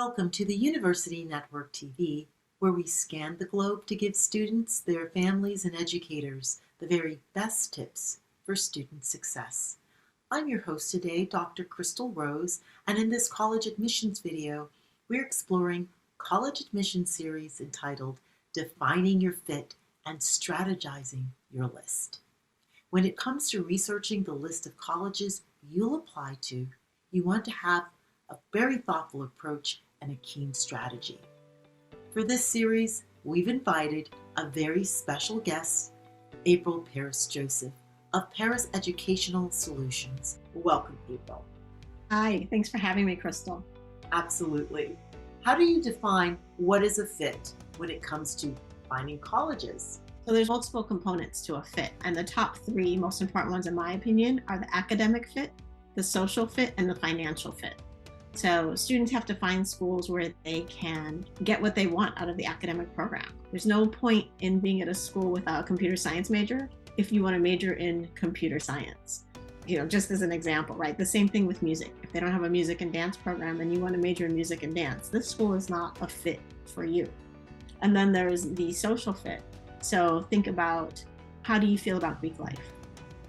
Welcome to the University Network TV, where we scan the globe to give students, their families, and educators the very best tips for student success. I'm your host today, Dr. Crystal Rose, and in this college admissions video, we're exploring college admissions series entitled Defining Your Fit and Strategizing Your List. When it comes to researching the list of colleges you'll apply to, you want to have a very thoughtful approach and a keen strategy. For this series, we've invited a very special guest, April Paris-Joseph of Paris Educational Solutions. Welcome, April. Hi, thanks for having me, Crystal. Absolutely. How do you define what is a fit when it comes to finding colleges? So there's multiple components to a fit, and the top three most important ones, in my opinion, are the academic fit, the social fit, and the financial fit. So students have to find schools where they can get what they want out of the academic program. There's no point in being at a school without a computer science major if you want to major in computer science. Just as an example, right? The same thing with music. If they don't have a music and dance program and you want to major in music and dance, this school is not a fit for you. And then there's the social fit. So think about, how do you feel about Greek life?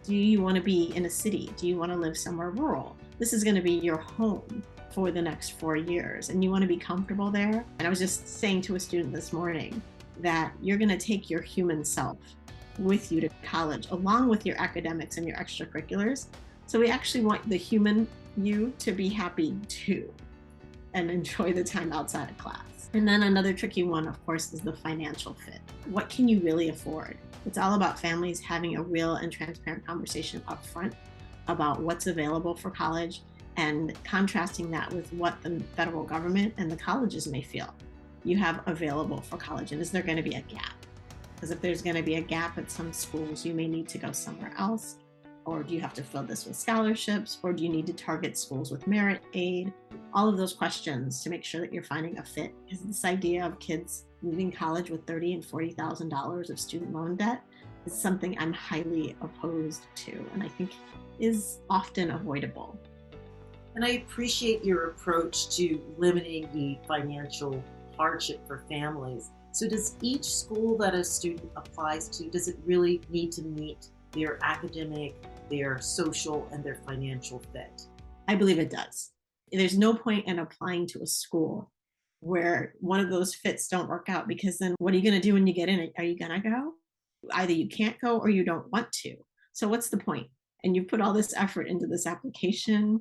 Do you want to be in a city? Do you want to live somewhere rural? This is going to be your home for the next 4 years, and you want to be comfortable there. And I was just saying to a student this morning that you're going to take your human self with you to college, along with your academics and your extracurriculars. So we actually want the human you to be happy too and enjoy the time outside of class. And then another tricky one, of course, is the financial fit. What can you really afford? It's all about families having a real and transparent conversation up front about what's available for college and contrasting that with what the federal government and the colleges may feel you have available for college. And is there going to be a gap? Because if there's going to be a gap at some schools, you may need to go somewhere else. Or do you have to fill this with scholarships? Or do you need to target schools with merit aid? All of those questions to make sure that you're finding a fit. Because this idea of kids leaving college with $30,000 and $40,000 of student loan debt is something I'm highly opposed to, and I think is often avoidable. And I appreciate your approach to limiting the financial hardship for families. So does each school that a student applies to, does it really need to meet their academic, their social, and their financial fit? I believe it does. There's no point in applying to a school where one of those fits don't work out, because then what are you going to do when you get in? Are you going to go? Either you can't go or you don't want to. So what's the point? And you put all this effort into this application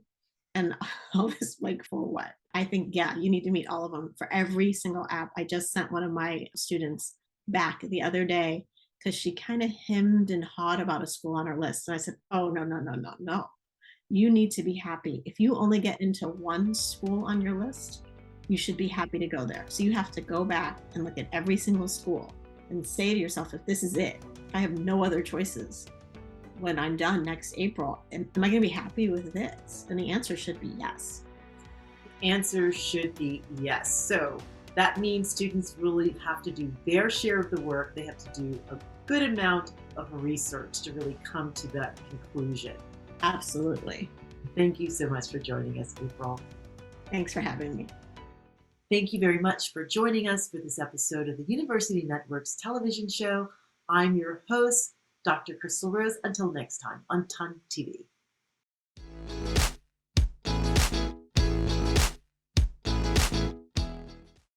and all this, like, for what? I think, yeah, you need to meet all of them for every single app. I just sent one of my students back the other day because she kind of hemmed and hawed about a school on her list. And I said, oh, no. You need to be happy. If you only get into one school on your list, you should be happy to go there. So you have to go back and look at every single school and say to yourself, if this is it, I have no other choices. When I'm done next April, am I going to be happy with this? And the answer should be yes. The answer should be yes. So that means students really have to do their share of the work. They have to do a good amount of research to really come to that conclusion. Absolutely. Thank you so much for joining us, April. Thanks for having me. Thank you very much for joining us for this episode of the University Network's television show. I'm your host, Dr. Crystal Rose. Until next time on TUN TV.